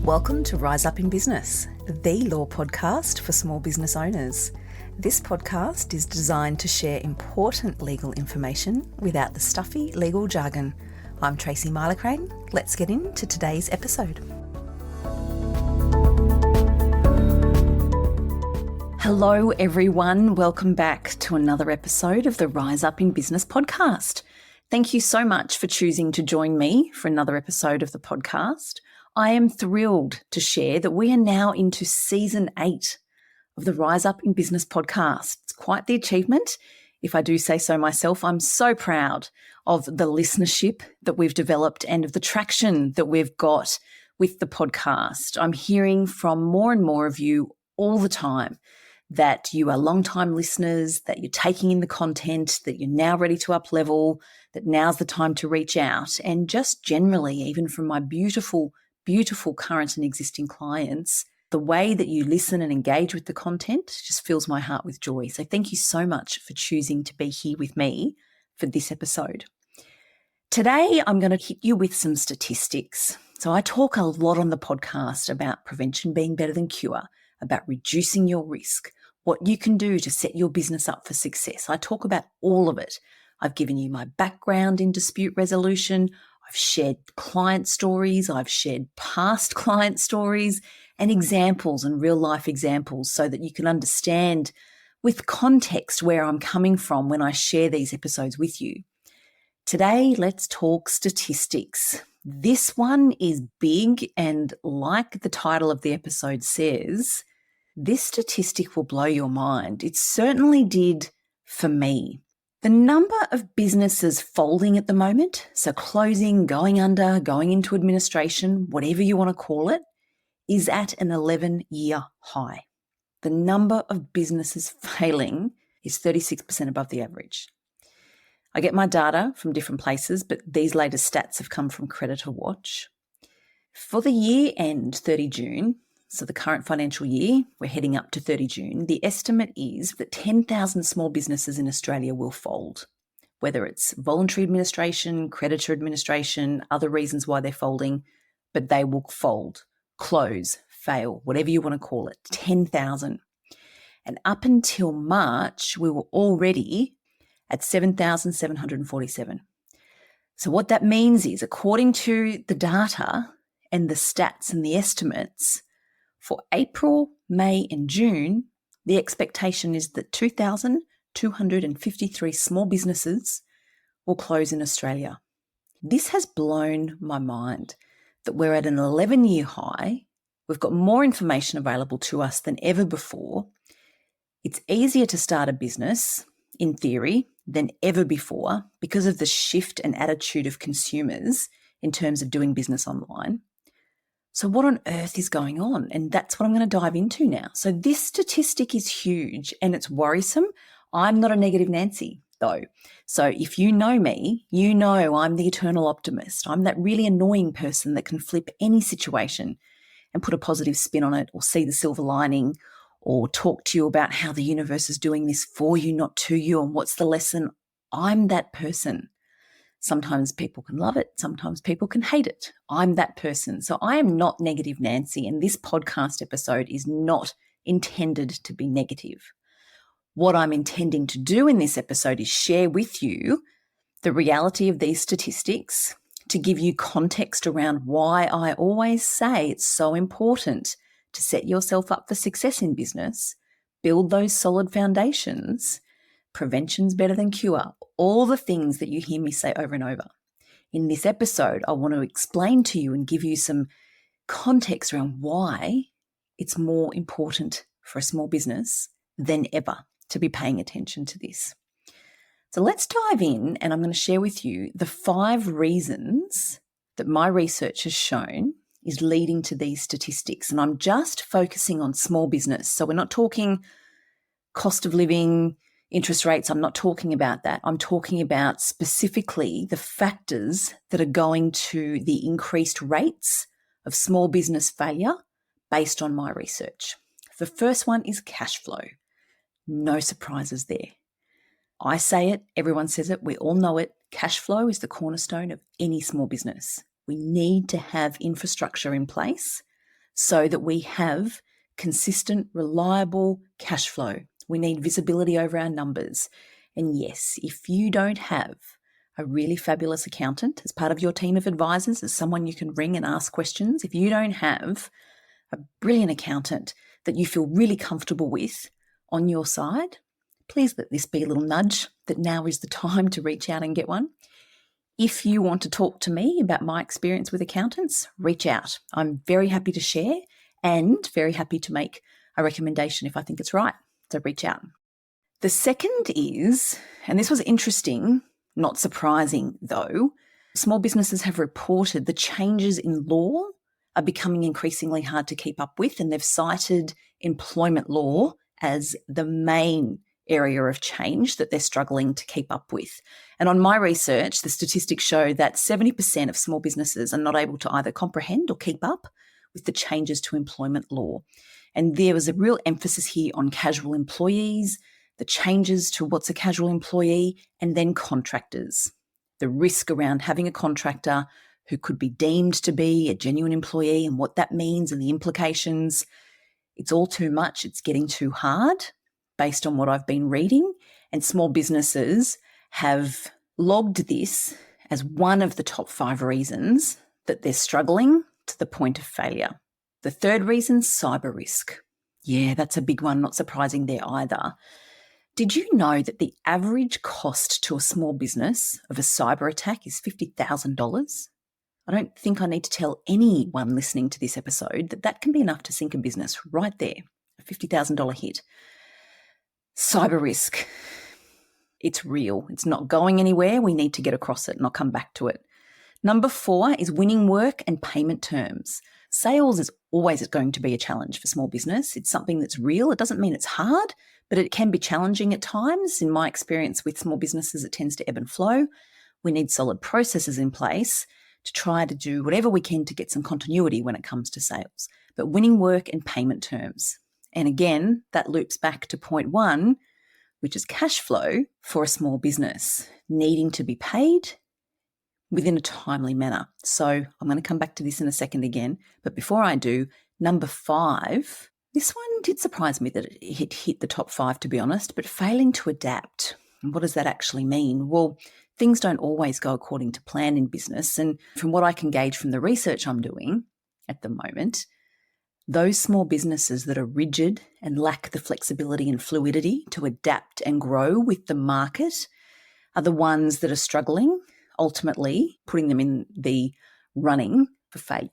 Welcome to Rise Up in Business, the law podcast for small business owners. This podcast is designed to share important legal information without the stuffy legal jargon. I'm Tracy Milacrane. Let's get into today's episode. Hello everyone, welcome back to another episode of the Rise Up in Business podcast. Thank you so much for choosing to join me for another episode of the podcast. I am thrilled to share that we are now into season 8 of the Rise Up in Business podcast. It's quite the achievement, if I do say so myself. I'm so proud of the listenership that we've developed and of the traction that we've got with the podcast. I'm hearing from more and more of you all the time that you are long-time listeners, that you're taking in the content, that you're now ready to up-level, that now's the time to reach out. And just generally, even from my beautiful current and existing clients, the way that you listen and engage with the content just fills my heart with joy. So thank you so much for choosing to be here with me for this episode. Today, I'm going to hit you with some statistics. So I talk a lot on the podcast about prevention being better than cure, about reducing your risk, what you can do to set your business up for success. I talk about all of it. I've given you my background in dispute resolution. I've shared client stories. I've shared past client stories and examples and real life examples so that you can understand with context where I'm coming from when I share these episodes with you. Today, let's talk statistics. This one is big, and like the title of the episode says, this statistic will blow your mind. It certainly did for me. The number of businesses folding at the moment, so closing, going under, going into administration, whatever you want to call it, is at an 11-year high. The number of businesses failing is 36% above the average. I get my data from different places, but these latest stats have come from Creditor Watch. For the year end 30 June, so the current financial year, we're heading up to 30 June, the estimate is that 10,000 small businesses in Australia will fold, whether it's voluntary administration, creditor administration, other reasons why they're folding, but they will fold, close, fail, whatever you want to call it, 10,000. And up until March, we were already at 7,747. So what that means is, according to the data and the stats and the estimates, for April, May and June, the expectation is that 2,253 small businesses will close in Australia. This has blown my mind that we're at an 11-year high. We've got more information available to us than ever before. It's easier to start a business, in theory, than ever before because of the shift and attitude of consumers in terms of doing business online. So what on earth is going on? And that's what I'm going to dive into now. So this statistic is huge and it's worrisome. I'm not a negative Nancy, though. So if you know me, you know I'm the eternal optimist. I'm that really annoying person that can flip any situation and put a positive spin on it, or see the silver lining, or talk to you about how the universe is doing this for you, not to you, and what's the lesson. I'm that person. Sometimes people can love it. Sometimes people can hate it. I'm that person. So I am not negative Nancy, and this podcast episode is not intended to be negative. What I'm intending to do in this episode is share with you the reality of these statistics, to give you context around why I always say it's so important to set yourself up for success in business, build those solid foundations. Prevention's better than cure. All the things that you hear me say over and over. In this episode, I want to explain to you and give you some context around why it's more important for a small business than ever to be paying attention to this. So let's dive in, and I'm going to share with you the 5 reasons that my research has shown is leading to these statistics. And I'm just focusing on small business. So we're not talking cost of living, interest rates. I'm not talking about that. I'm talking about specifically the factors that are going to the increased rates of small business failure based on my research. The first one is cash flow. No surprises there. I say it, everyone says it, we all know it. Cash flow is the cornerstone of any small business. We need to have infrastructure in place so that we have consistent, reliable cash flow. We need visibility over our numbers. And yes, if you don't have a really fabulous accountant as part of your team of advisors, as someone you can ring and ask questions, if you don't have a brilliant accountant that you feel really comfortable with on your side, please let this be a little nudge that now is the time to reach out and get one. If you want to talk to me about my experience with accountants, reach out. I'm very happy to share and very happy to make a recommendation if I think it's right. So reach out. The second is, and this was interesting, not surprising though, small businesses have reported the changes in law are becoming increasingly hard to keep up with, and they've cited employment law as the main area of change that they're struggling to keep up with. And on my research, the statistics show that 70% of small businesses are not able to either comprehend or keep up with the changes to employment law. And there was a real emphasis here on casual employees, the changes to what's a casual employee, and then contractors. The risk around having a contractor who could be deemed to be a genuine employee and what that means and the implications. It's all too much. It's getting too hard based on what I've been reading. And small businesses have logged this as one of the top 5 reasons that they're struggling to the point of failure. The third reason, cyber risk. Yeah, that's a big one, not surprising there either. Did you know that the average cost to a small business of a cyber attack is $50,000? I don't think I need to tell anyone listening to this episode that that can be enough to sink a business right there, a $50,000 hit. Cyber risk. It's real. It's not going anywhere. We need to get across it and I'll come back to it. Number 4 is winning work and payment terms. Sales is always going to be a challenge for small business. It's something that's real. It doesn't mean it's hard, but it can be challenging at times. In my experience with small businesses, it tends to ebb and flow. We need solid processes in place to try to do whatever we can to get some continuity when it comes to sales. But winning work and payment terms. And again, that loops back to point 1, which is cash flow for a small business, needing to be paid within a timely manner. So I'm going to come back to this in a second again. But before I do, number 5, this one did surprise me that it hit the top 5, to be honest, but failing to adapt. And what does that actually mean? Well, things don't always go according to plan in business. And from what I can gauge from the research I'm doing at the moment, those small businesses that are rigid and lack the flexibility and fluidity to adapt and grow with the market are the ones that are struggling, ultimately putting them in the running for failure.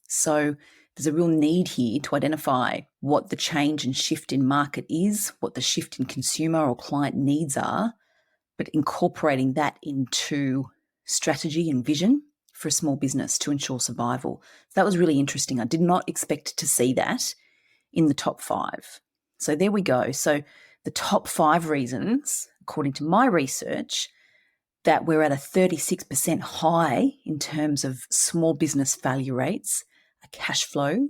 So there's a real need here to identify what the change and shift in market is, what the shift in consumer or client needs are, but incorporating that into strategy and vision for a small business to ensure survival. So that was really interesting. I did not expect to see that in the top 5. So there we go. So the top 5 reasons, according to my research, that we're at a 36% high in terms of small business failure rates, a cash flow,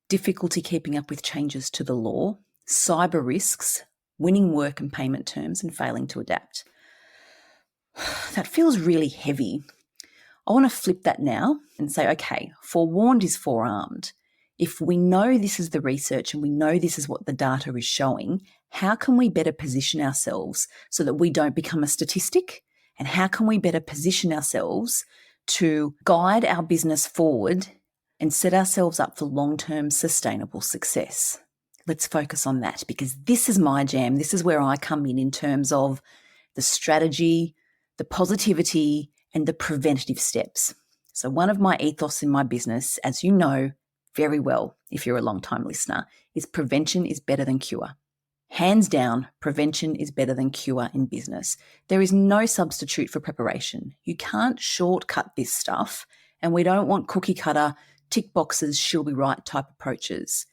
difficulty keeping up with changes to the law, cyber risks, winning work and payment terms, and failing to adapt. That feels really heavy. I want to flip that now and say, okay, forewarned is forearmed. If we know this is the research and we know this is what the data is showing, how can we better position ourselves so that we don't become a statistic? And how can we better position ourselves to guide our business forward and set ourselves up for long-term sustainable success? Let's focus on that, because this is my jam. This is where I come in terms of the strategy, the positivity, and the preventative steps. So one of my ethos in my business, as you know very well if you're a long-time listener, is prevention is better than cure. Hands down, prevention is better than cure in business. There is no substitute for preparation. You can't shortcut this stuff, and we don't want cookie cutter, tick boxes, she'll be right type approaches.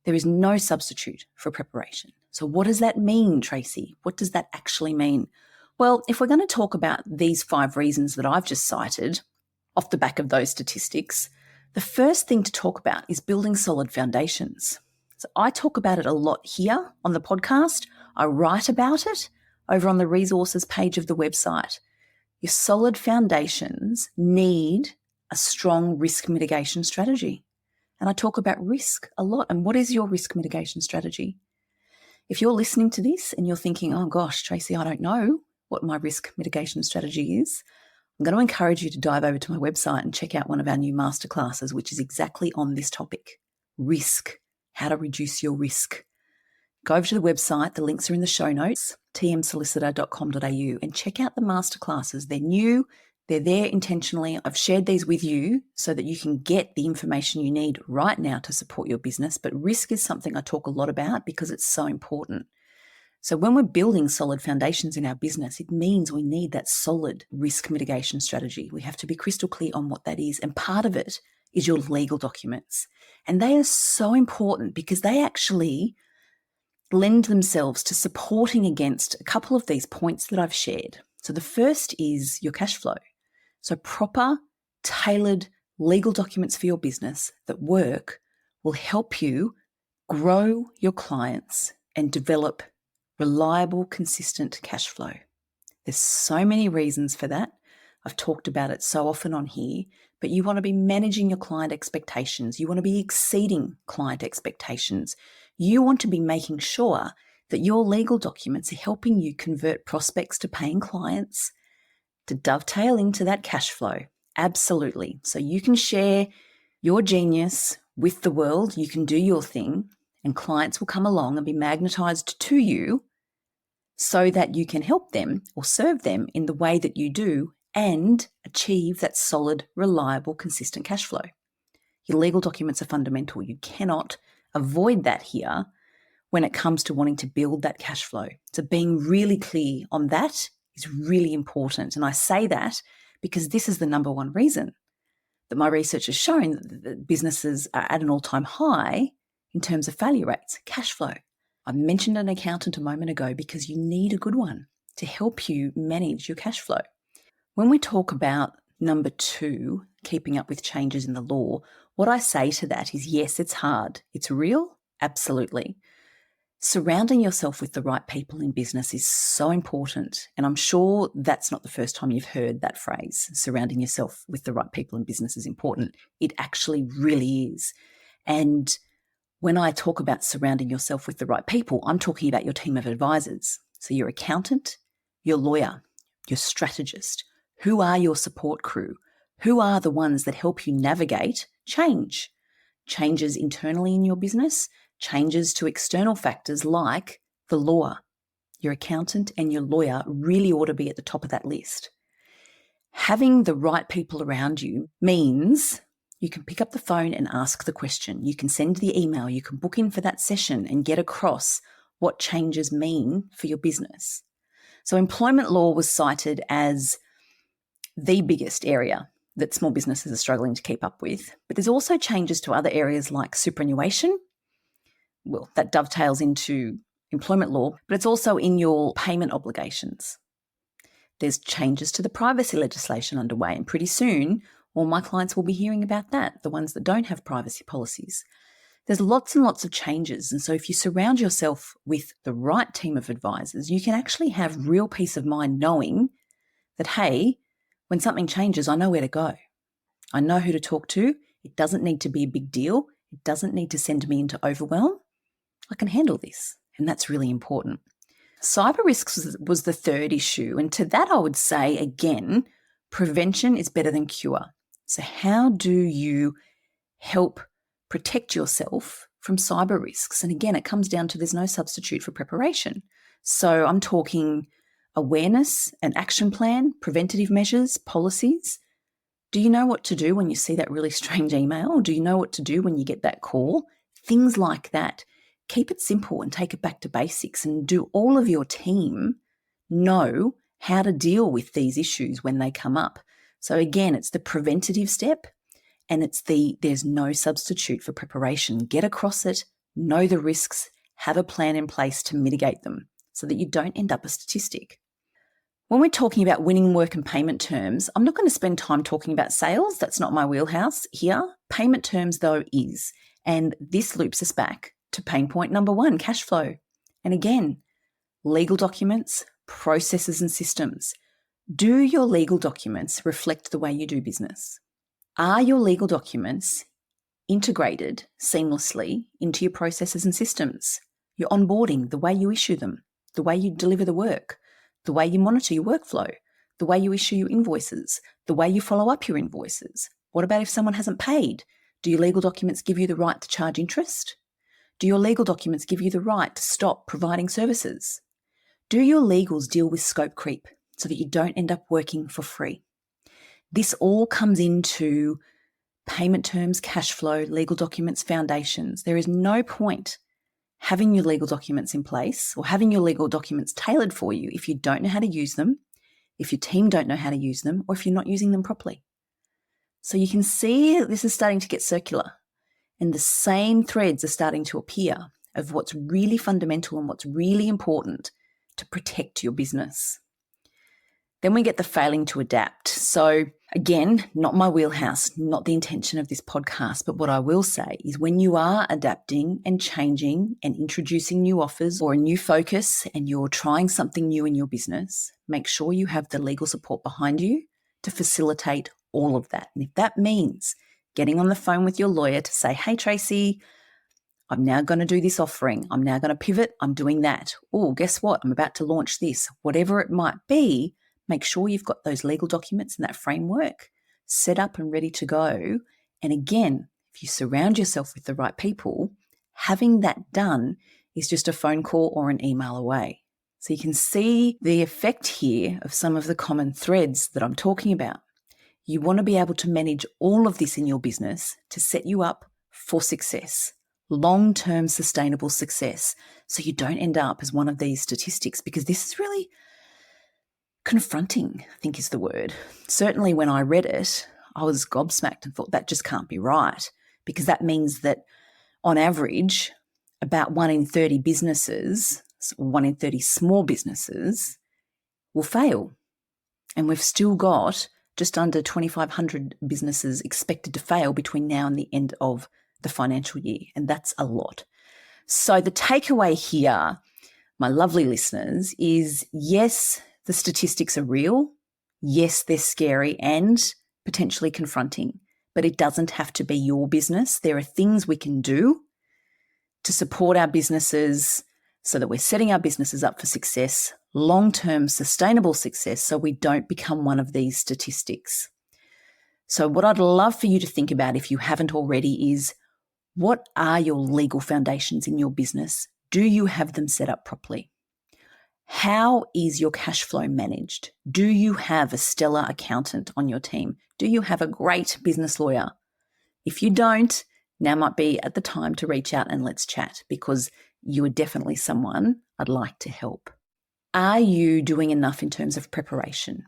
There is no substitute for preparation. So what does that mean, Tracy? What does that actually mean? Well, if we're going to talk about these 5 reasons that I've just cited off the back of those statistics, the first thing to talk about is building solid foundations. So I talk about it a lot here on the podcast. I write about it over on the resources page of the website. Your solid foundations need a strong risk mitigation strategy. And I talk about risk a lot. And what is your risk mitigation strategy? If you're listening to this and you're thinking, oh gosh, Tracy, I don't know what my risk mitigation strategy is, I'm going to encourage you to dive over to my website and check out one of our new masterclasses, which is exactly on this topic, risk, how to reduce your risk. Go over to the website, the links are in the show notes, tmsolicitor.com.au, and check out the masterclasses. They're new, they're there intentionally. I've shared these with you so that you can get the information you need right now to support your business. But risk is something I talk a lot about because it's so important. So when we're building solid foundations in our business, it means we need that solid risk mitigation strategy. We have to be crystal clear on what that is. And part of it is your legal documents. And they are so important because they actually lend themselves to supporting against a couple of these points that I've shared. So the first is your cash flow. So proper, tailored legal documents for your business that work will help you grow your clients and develop reliable, consistent cash flow. There's so many reasons for that. I've talked about it so often on here, but you want to be managing your client expectations. You want to be exceeding client expectations. You want to be making sure that your legal documents are helping you convert prospects to paying clients to dovetail into that cash flow. Absolutely. So you can share your genius with the world. You can do your thing and clients will come along and be magnetized to you so that you can help them or serve them in the way that you do and achieve that solid, reliable, consistent cash flow. Your legal documents are fundamental. You cannot avoid that here when it comes to wanting to build that cash flow. So being really clear on that is really important. And I say that because this is the number one reason that my research has shown that businesses are at an all-time high in terms of failure rates, cash flow. I mentioned an accountant a moment ago because you need a good one to help you manage your cash flow. When we talk about number 2, keeping up with changes in the law, what I say to that is, yes, it's hard. It's real, absolutely. Surrounding yourself with the right people in business is so important. And I'm sure that's not the first time you've heard that phrase, surrounding yourself with the right people in business is important. It actually really is. And when I talk about surrounding yourself with the right people, I'm talking about your team of advisors. So your accountant, your lawyer, your strategist. Who are your support crew? Who are the ones that help you navigate changes internally in your business, changes to external factors like the law? Your accountant and your lawyer really ought to be at the top of that list. Having the right people around you means you can pick up the phone and ask the question. You can send the email. You can book in for that session and get across what changes mean for your business. So employment law was cited as the biggest area that small businesses are struggling to keep up with. But there's also changes to other areas like superannuation. Well, that dovetails into employment law, but it's also in your payment obligations. There's changes to the privacy legislation underway, and pretty soon all my clients will be hearing about that, the ones that don't have privacy policies. There's lots and lots of changes, and so if you surround yourself with the right team of advisors, you can actually have real peace of mind knowing that, hey, when something changes, I know where to go. I know who to talk to. It doesn't need to be a big deal. It doesn't need to send me into overwhelm. I can handle this, and that's really important. Cyber risks was the third issue, and to that I would say, again, prevention is better than cure. So how do you help protect yourself from cyber risks? And again, it comes down to there's no substitute for preparation. So I'm talking awareness, an action plan, preventative measures, policies. Do you know what to do when you see that really strange email? Do you know what to do when you get that call? Things like that. Keep it simple and take it back to basics, and do all of your team know how to deal with these issues when they come up. So again, it's the preventative step, and it's there's no substitute for preparation. Get across it, know the risks, have a plan in place to mitigate them so that you don't end up a statistic. When we're talking about winning work and payment terms, I'm not going to spend time talking about sales. That's not my wheelhouse here. Payment terms, though, is. And this loops us back to pain point number 1, cash flow. And again, legal documents, processes and systems. Do your legal documents reflect the way you do business? Are your legal documents integrated seamlessly into your processes and systems. Your onboarding, the way you issue them, the way you deliver the work, the way you monitor your workflow, the way you issue your invoices, the way you follow up your invoices. What about if someone hasn't paid? Do your legal documents give you the right to charge interest? Do your legal documents give you the right to stop providing services? Do your legals deal with scope creep so that you don't end up working for free? This all comes into payment terms, cash flow, legal documents, foundations. There is no point having your legal documents in place or having your legal documents tailored for you if you don't know how to use them, if your team don't know how to use them, or if you're not using them properly. So you can see this is starting to get circular, and the same threads are starting to appear of what's really fundamental and what's really important to protect your business. Then we get the failing to adapt. So again, not my wheelhouse, not the intention of this podcast, but what I will say is when you are adapting and changing and introducing new offers or a new focus and you're trying something new in your business, make sure you have the legal support behind you to facilitate all of that. And if that means getting on the phone with your lawyer to say, hey, Tracy, I'm now going to do this offering. I'm now going to pivot. I'm doing that. Oh, guess what? I'm about to launch this. Whatever it might be, make sure you've got those legal documents and that framework set up and ready to go. And again, if you surround yourself with the right people, having that done is just a phone call or an email away. So you can see the effect here of some of the common threads that I'm talking about. You want to be able to manage all of this in your business to set you up for success, long-term sustainable success, so you don't end up as one of these statistics, because this is really confronting, I think is the word. Certainly when I read it, I was gobsmacked and thought that just can't be right, because that means that on average, about 1 in 30 businesses, 1 in 30 small businesses will fail. And we've still got just under 2,500 businesses expected to fail between now and the end of the financial year. And that's a lot. So the takeaway here, my lovely listeners, is yes, the statistics are real. Yes, they're scary and potentially confronting, but it doesn't have to be your business. There are things we can do to support our businesses so that we're setting our businesses up for success, long-term sustainable success, so we don't become one of these statistics. So what I'd love for you to think about, if you haven't already, is what are your legal foundations in your business? Do you have them set up properly? How is your cash flow managed? Do you have a stellar accountant on your team? Do you have a great business lawyer? If you don't, now might be at the time to reach out and let's chat, because you are definitely someone I'd like to help. Are you doing enough in terms of preparation?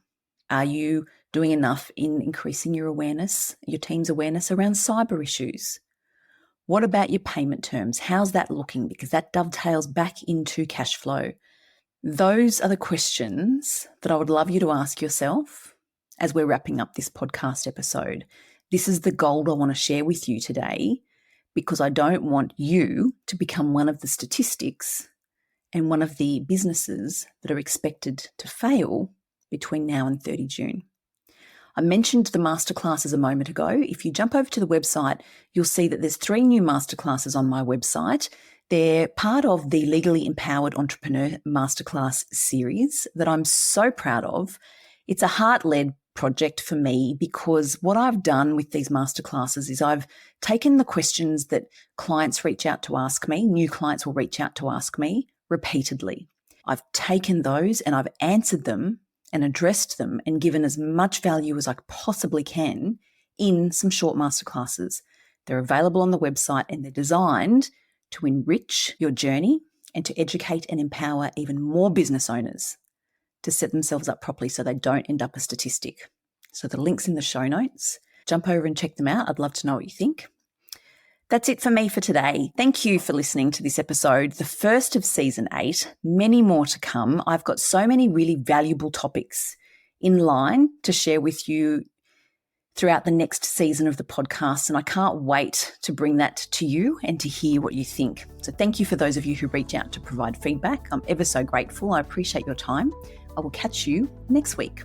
Are you doing enough in increasing your awareness, your team's awareness around cyber issues? What about your payment terms? How's that looking? Because that dovetails back into cash flow. Those are the questions that I would love you to ask yourself as we're wrapping up this podcast episode. This is the gold I want to share with you today, because I don't want you to become one of the statistics and one of the businesses that are expected to fail between now and 30 June. I mentioned the masterclasses a moment ago. If you jump over to the website, you'll see that there's 3 new masterclasses on my website. They're part of the Legally Empowered Entrepreneur Masterclass series that I'm so proud of. It's a heart-led project for me, because what I've done with these masterclasses is I've taken the questions that clients reach out to ask me, new clients will reach out to ask me repeatedly. I've taken those and I've answered them and addressed them and given as much value as I possibly can in some short masterclasses. They're available on the website and they're designed to enrich your journey and to educate and empower even more business owners to set themselves up properly so they don't end up a statistic. So the link's in the show notes. Jump over and check them out. I'd love to know what you think. That's it for me for today. Thank you for listening to this episode, the first of season 8, many more to come. I've got so many really valuable topics in line to share with you throughout the next season of the podcast, and I can't wait to bring that to you and to hear what you think. So thank you for those of you who reach out to provide feedback. I'm ever so grateful. I appreciate your time. I will catch you next week.